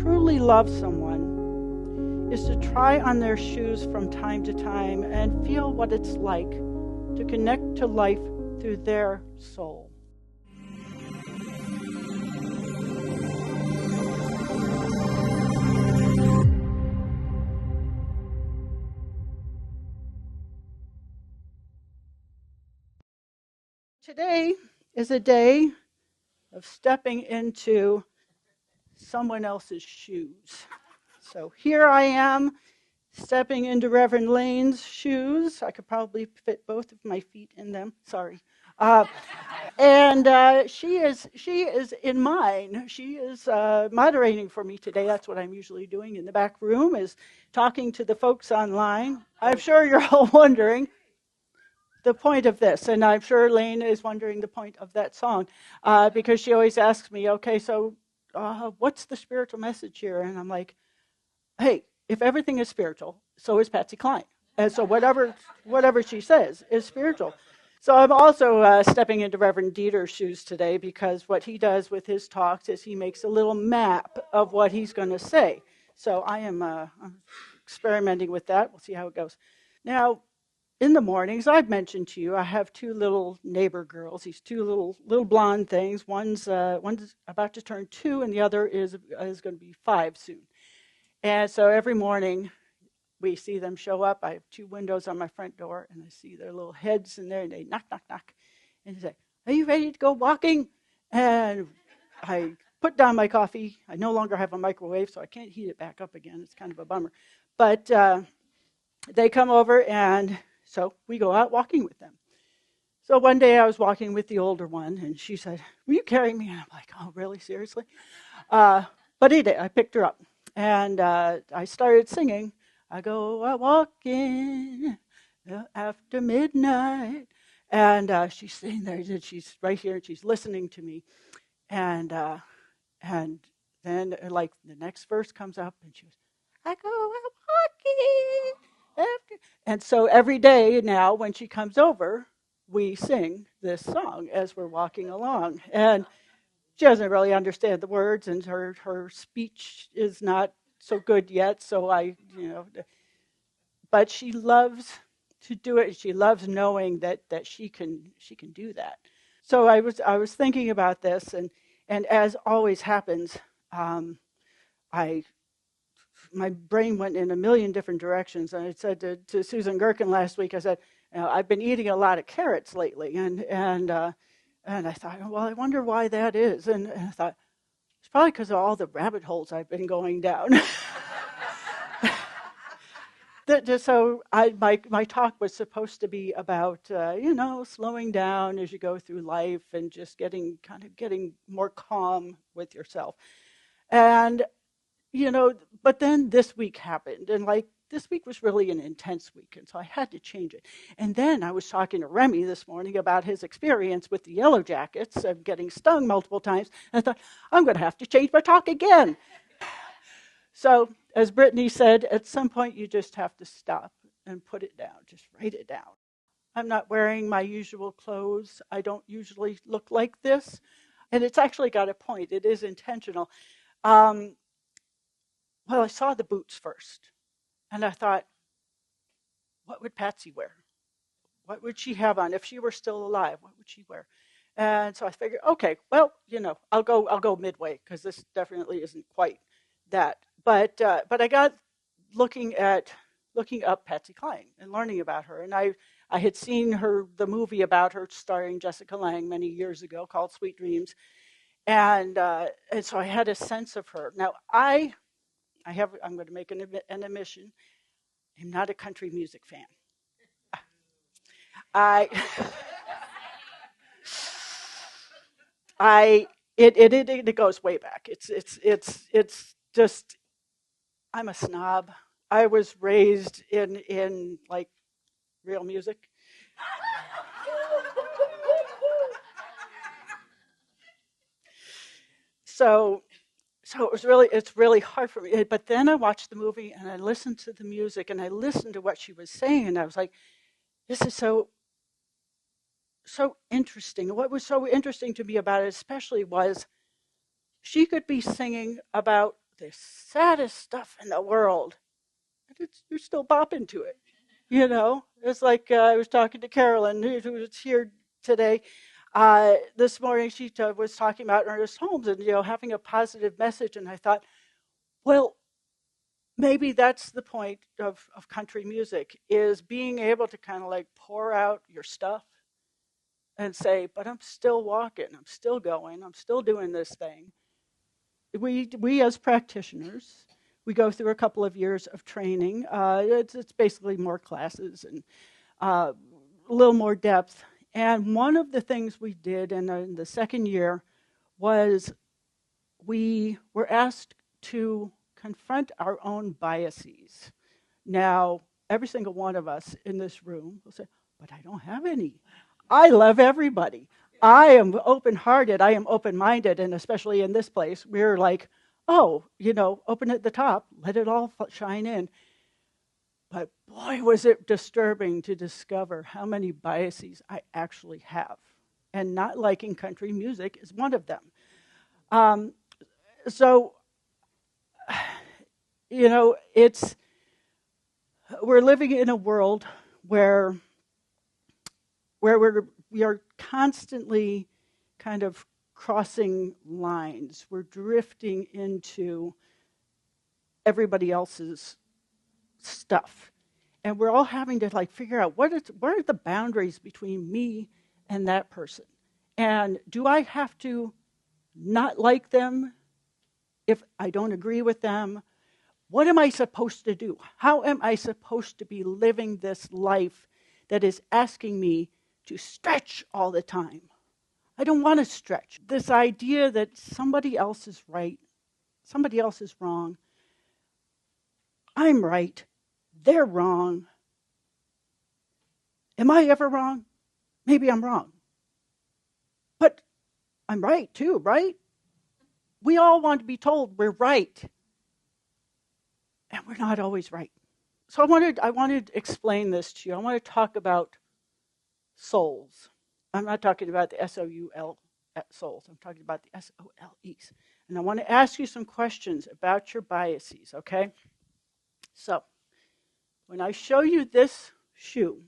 truly love someone is to try on their shoes from time to time and feel what it's like to connect to life through their soul. Today is a day of stepping into someone else's shoes. So here I am, stepping into Reverend Lane's shoes. I could probably fit both of my feet in them. Sorry. And she is in mine. She is moderating for me today. That's what I'm usually doing in the back room, is talking to the folks online. I'm sure you're all wondering the point of this, and I'm sure Lane is wondering the point of that song, because she always asks me, okay, so what's the spiritual message here? And I'm like, hey, if everything is spiritual, so is Patsy Cline. And so whatever she says is spiritual. So I'm also stepping into Reverend Dieter's shoes today, because what he does with his talks is he makes a little map of what he's going to say. So I'm experimenting with that. We'll see how it goes. Now, in the mornings, I've mentioned to you, I have two little neighbor girls, these two little blonde things. One's about to turn 2, and the other is going to be 5 soon. And so every morning, we see them show up. I have 2 windows on my front door, and I see their little heads in there, and they knock, knock, knock. And they say, are you ready to go walking? And I put down my coffee. I no longer have a microwave, so I can't heat it back up again. It's kind of a bummer. But they come over, and so we go out walking with them. So one day I was walking with the older one, and she said, will you carry me? And I'm like, oh, really? Seriously? But he did. I picked her up. And I started singing, I go walking after midnight. And she's sitting there, and she's right here, and she's listening to me. And then, like, the next verse comes up, and she goes, I go walking after. And so every day now, when she comes over, we sing this song as we're walking along. And she doesn't really understand the words, and her speech is not so good yet. So but she loves to do it. She loves knowing that she can do that. So I was thinking about this, and as always happens, my brain went in a million different directions. And I said to Susan Gherkin last week, I said, I've been eating a lot of carrots lately, and I thought, well, I wonder why that is. And I thought, it's probably because of all the rabbit holes I've been going down. So my talk was supposed to be about, slowing down as you go through life and just getting more calm with yourself. And, but then this week happened, and this week was really an intense week, and so I had to change it. And then I was talking to Remy this morning about his experience with the Yellow Jackets of getting stung multiple times, and I thought, I'm going to have to change my talk again. So, as Brittany said, at some point you just have to stop and put it down, just write it down. I'm not wearing my usual clothes. I don't usually look like this, and it's actually got a point. It is intentional. Well, I saw the boots first. And I thought, what would Patsy wear? What would she have on? If she were still alive, what would she wear? And so I figured, okay, well, I'll go midway, because this definitely isn't quite that. But I got looking up Patsy Cline and learning about her. And I had seen the movie about her starring Jessica Lange many years ago called Sweet Dreams. And so I had a sense of her. Now, I'm going to make an admission. I'm not a country music fan. It goes way back. It's just, I'm a snob. I was raised in like real music. So it's really hard for me. But then I watched the movie, and I listened to the music, and I listened to what she was saying, and I was like, this is so interesting. What was so interesting to me about it especially was she could be singing about the saddest stuff in the world, and you're still bopping to it. You know, it's like I was talking to Carolyn, who was here today. This morning, she was talking about Ernest Holmes and, having a positive message. And I thought, well, maybe that's the point of country music, is being able to kind of like pour out your stuff and say, but I'm still walking, I'm still going, I'm still doing this thing. We as practitioners, we go through a couple of years of training. It's basically more classes and a little more depth. And one of the things we did in the second year was we were asked to confront our own biases. Now, every single one of us in this room will say, but I don't have any. I love everybody. I am open-hearted. I am open-minded. And especially in this place, we're like, oh, open at the top. Let it all shine in. But boy, was it disturbing to discover how many biases I actually have. And not liking country music is one of them. So, we're living in a world where we are constantly kind of crossing lines. We're drifting into everybody else's stuff. And we're all having to figure out what are the boundaries between me and that person. And do I have to not like them if I don't agree with them? What am I supposed to do? How am I supposed to be living this life that is asking me to stretch all the time? I don't want to stretch. This idea that somebody else is right, somebody else is wrong, I'm right, they're wrong. Am I ever wrong? Maybe I'm wrong. But I'm right too, right? We all want to be told we're right. And we're not always right. So I wanted to explain this to you. I want to talk about souls. I'm not talking about the S-O-U-L souls. I'm talking about the S-O-L-Es. And I want to ask you some questions about your biases, okay? So, when I show you this shoe,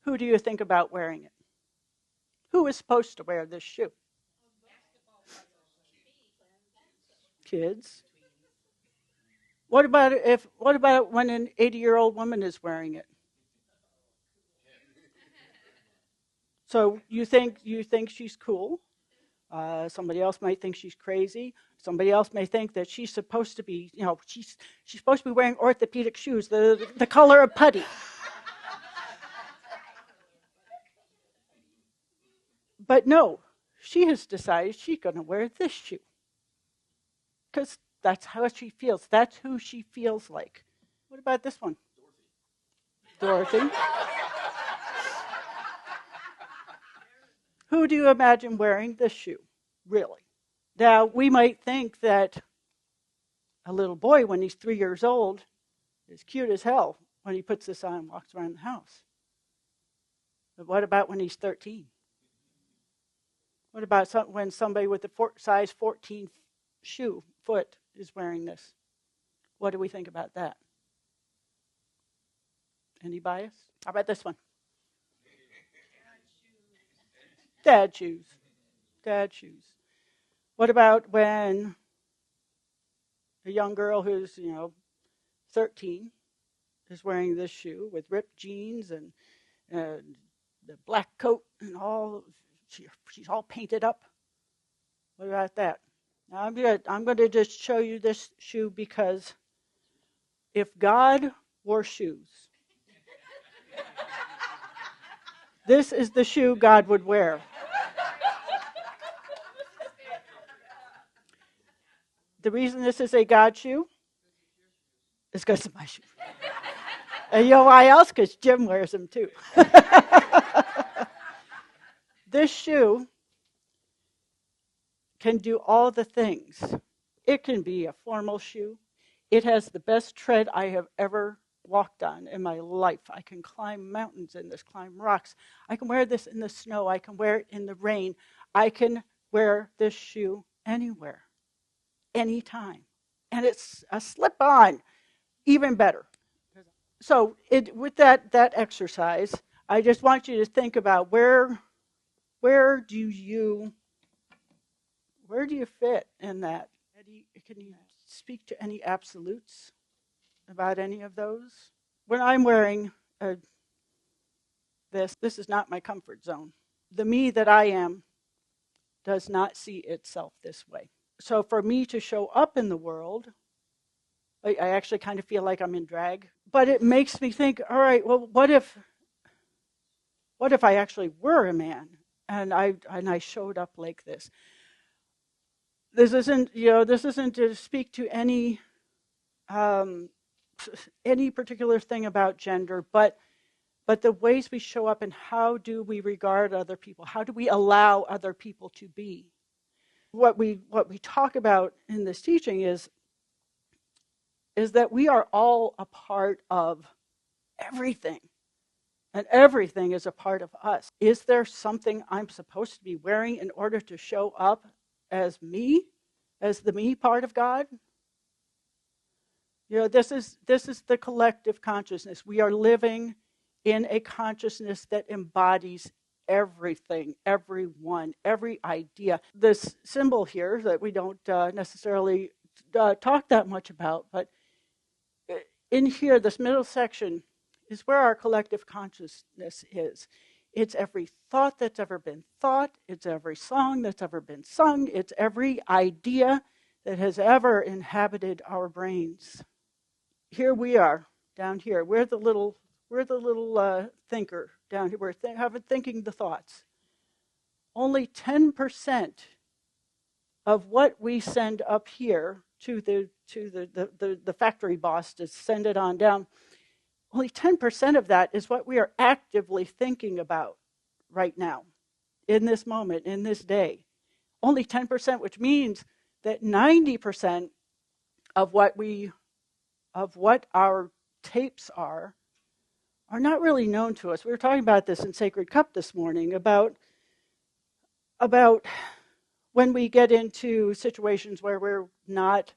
who do you think about wearing it? Who is supposed to wear this shoe? Kids. What about when an 80-year-old woman is wearing it? So you think she's cool? Somebody else might think she's crazy. Somebody else may think that she's supposed to be, she's supposed to be wearing orthopedic shoes, the color of putty. But no, she has decided she's going to wear this shoe because that's how she feels. That's who she feels like. What about this one? Dorothy. Who do you imagine wearing this shoe? Really? Now, we might think that a little boy, when he's 3 years old, is cute as hell when he puts this on and walks around the house. But what about when he's 13? What about when somebody with a size 14 foot is wearing this? What do we think about that? Any bias? How about this one? Dad shoes. Dad shoes. What about when a young girl who's, 13 is wearing this shoe with ripped jeans and the black coat and all? She's all painted up. What about that? Now I'm going to just show you this shoe because if God wore shoes, this is the shoe God would wear. The reason this is a God shoe is because of my shoe. And you know why else? Because Jim wears them too. This shoe can do all the things. It can be a formal shoe. It has the best tread I have ever walked on in my life. I can climb mountains in this, climb rocks. I can wear this in the snow. I can wear it in the rain. I can wear this shoe anywhere. anytime. And it's a slip-on, even better. So with that exercise, I just want you to think about where do you fit in that? Can you speak to any absolutes about any of those? When I'm wearing this is not my comfort zone. The me that I am does not see itself this way. So for me to show up in the world, I actually kind of feel like I'm in drag. But it makes me think, all right, well, what if I actually were a man and I showed up like this? This isn't to speak to any particular thing about gender, but the ways we show up and how do we regard other people? How do we allow other people to be? What we talk about in this teaching is that we are all a part of everything. And everything is a part of us. Is there something I'm supposed to be wearing in order to show up as me, as the me part of God? This is the collective consciousness. We are living in a consciousness that embodies everything, everyone, every idea. This symbol here that we don't necessarily talk that much about, but in here, this middle section is where our collective consciousness is. It's every thought that's ever been thought. It's every song that's ever been sung. It's every idea that has ever inhabited our brains. Here we are, down here. We're the little thinker down here. We're thinking the thoughts. Only 10% of what we send up here to the factory boss to send it on down, only 10% of that is what we are actively thinking about right now, in this moment, in this day. Only 10%, which means that 90% of what our tapes are not really known to us. We were talking about this in Sacred Cup this morning, about when we get into situations where we're not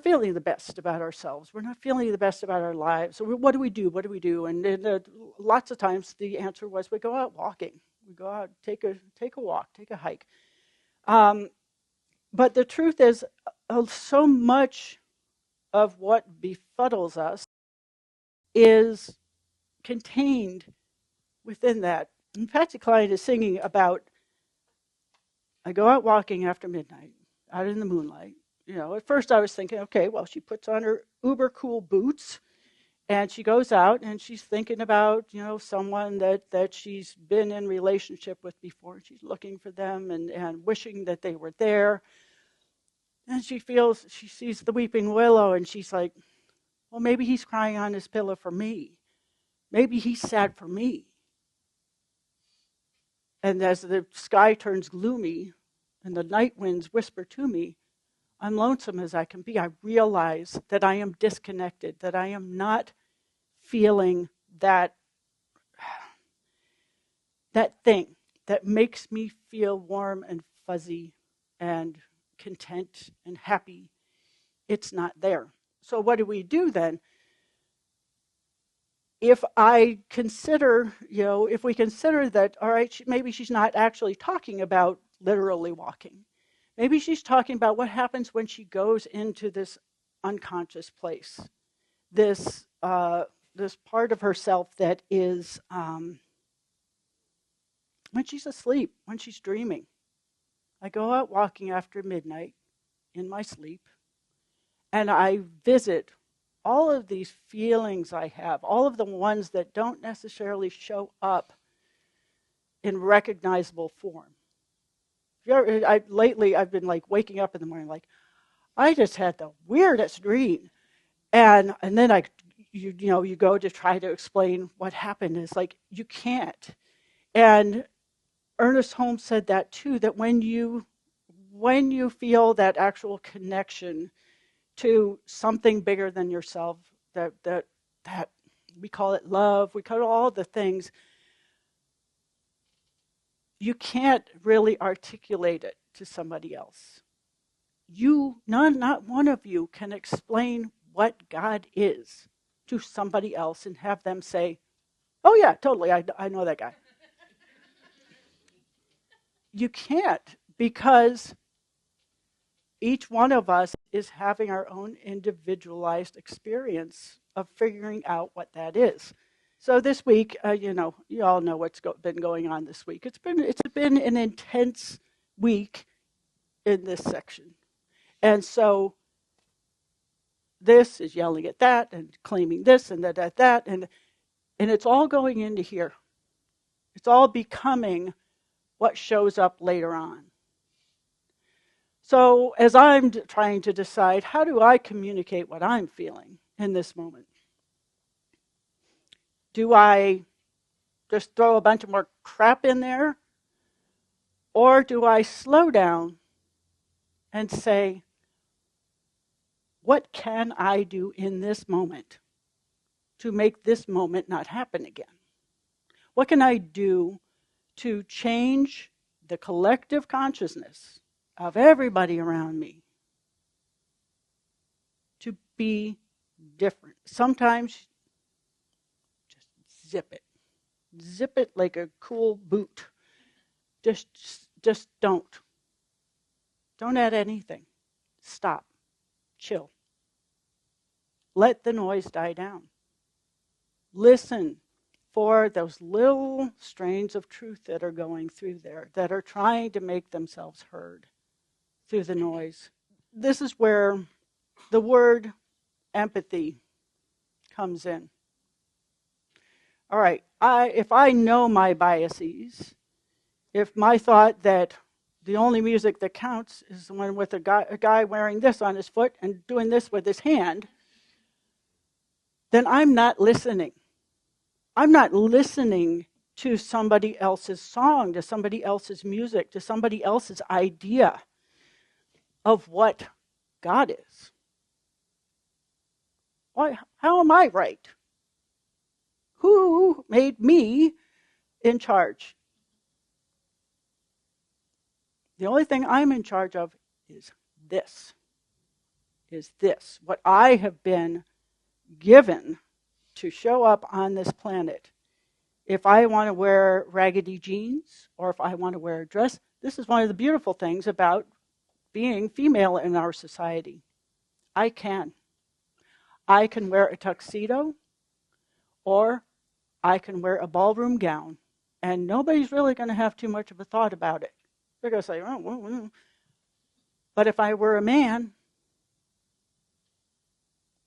feeling the best about ourselves. We're not feeling the best about our lives. So what do we do? What do we do? And lots of times the answer was we go out walking. We go out, take a walk, take a hike. But the truth is, so much of what befuddles us is contained within that. And Patsy Cline is singing about, I go out walking after midnight, out in the moonlight. At first I was thinking, okay, well, she puts on her uber cool boots and she goes out and she's thinking about, someone that she's been in relationship with before. She's looking for them and wishing that they were there. And she sees the weeping willow and she's like, well, maybe he's crying on his pillow for me. Maybe he's sad for me. And as the sky turns gloomy and the night winds whisper to me, I'm lonesome as I can be. I realize that I am disconnected, that I am not feeling that thing that makes me feel warm and fuzzy and content and happy. It's not there. So what do we do then? If we consider that, all right, maybe she's not actually talking about literally walking. Maybe she's talking about what happens when she goes into this unconscious place, this part of herself that is when she's asleep, when she's dreaming. I go out walking after midnight in my sleep, and I visit all of these feelings I have, all of the ones that don't necessarily show up in recognizable form. Lately, I've been like waking up in the morning like, I just had the weirdest dream. And then you go to try to explain what happened. It's like, you can't. And Ernest Holmes said that too, that when you feel that actual connection to something bigger than yourself, that we call it love, we call it all the things, you can't really articulate it to somebody else. not one of you can explain what God is to somebody else and have them say, oh yeah, totally, I know that guy. You can't, because each one of us is having our own individualized experience of figuring out what that is. So this week, you all know what's been going on this week. It's been an intense week in this section, and so this is yelling at that and claiming this and that, and it's all going into here. It's all becoming what shows up later on. So as I'm trying to decide, how do I communicate what I'm feeling in this moment? Do I just throw a bunch of more crap in there? Or do I slow down and say, what can I do in this moment to make this moment not happen again? What can I do to change the collective consciousness of everybody around me to be different? Sometimes just zip it. Zip it like a cool boot. Just don't. Don't add anything. Stop. Chill. Let the noise die down. Listen for those little strains of truth that are going through there, that are trying to make themselves heard through the noise. This is where the word empathy comes in. All right, if I know my biases, if my thought that the only music that counts is the one with a guy wearing this on his foot and doing this with his hand, then I'm not listening. I'm not listening to somebody else's song, to somebody else's music, to somebody else's idea of what God is. Why? How am I right? Who made me in charge? The only thing I'm in charge of is this. What I have been given to show up on this planet. If I want to wear raggedy jeans or if I want to wear a dress, this is one of the beautiful things about being female in our society. I can. I can wear a tuxedo or I can wear a ballroom gown, and nobody's really going to have too much of a thought about it. They're going to say, oh, well. But if I were a man,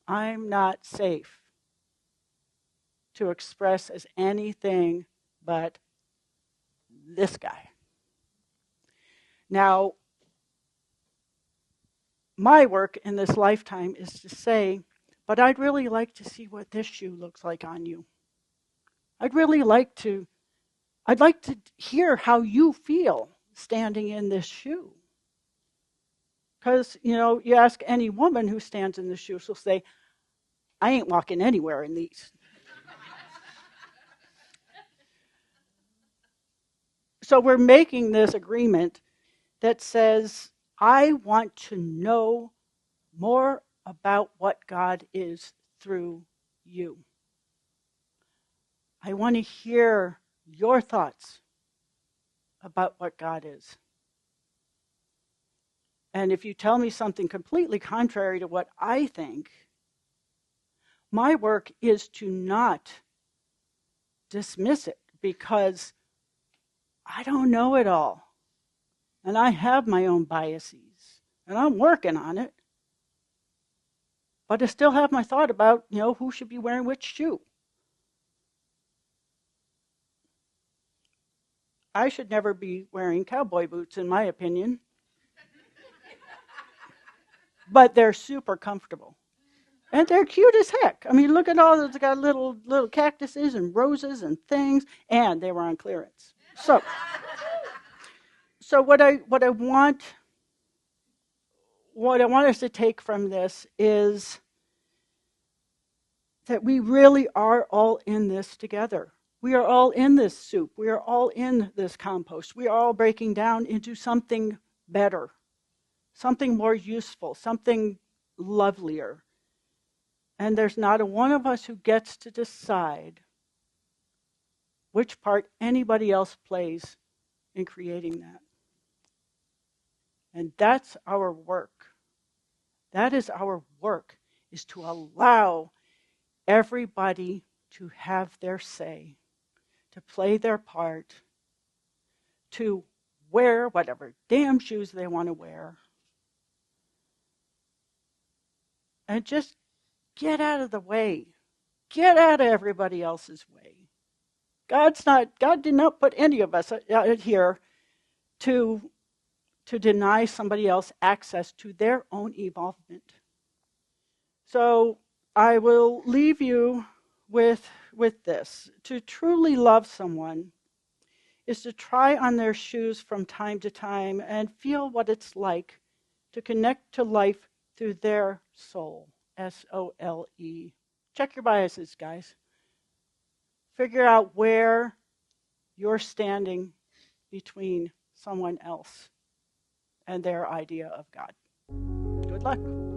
I'm not safe to express as anything but this guy. Now, my work in this lifetime is to say, but I'd really like to see what this shoe looks like on you. I'd like to hear how you feel standing in this shoe. Because, you ask any woman who stands in the shoe, she'll say, I ain't walking anywhere in these. So we're making this agreement that says, I want to know more about what God is through you. I want to hear your thoughts about what God is. And if you tell me something completely contrary to what I think, my work is to not dismiss it, because I don't know it all. And I have my own biases. And I'm working on it. But I still have my thought about, who should be wearing which shoe. I should never be wearing cowboy boots, in my opinion. But they're super comfortable. And they're cute as heck. I mean, look at all those. They got little cactuses and roses and things, and they were on clearance. So what I want us to take from this is that we really are all in this together. We are all in this soup. We are all in this compost. We are all breaking down into something better, something more useful, something lovelier. And there's not a one of us who gets to decide which part anybody else plays in creating that. And that's our work. That is our work, is to allow everybody to have their say, to play their part, to wear whatever damn shoes they want to wear, and just get out of the way. Get out of everybody else's way. God did not put any of us here to deny somebody else access to their own evolvement. So I will leave you with this. To truly love someone is to try on their shoes from time to time and feel what it's like to connect to life through their soul, S-O-L-E. Check your biases, guys. Figure out where you're standing between someone else and their idea of God. Good luck.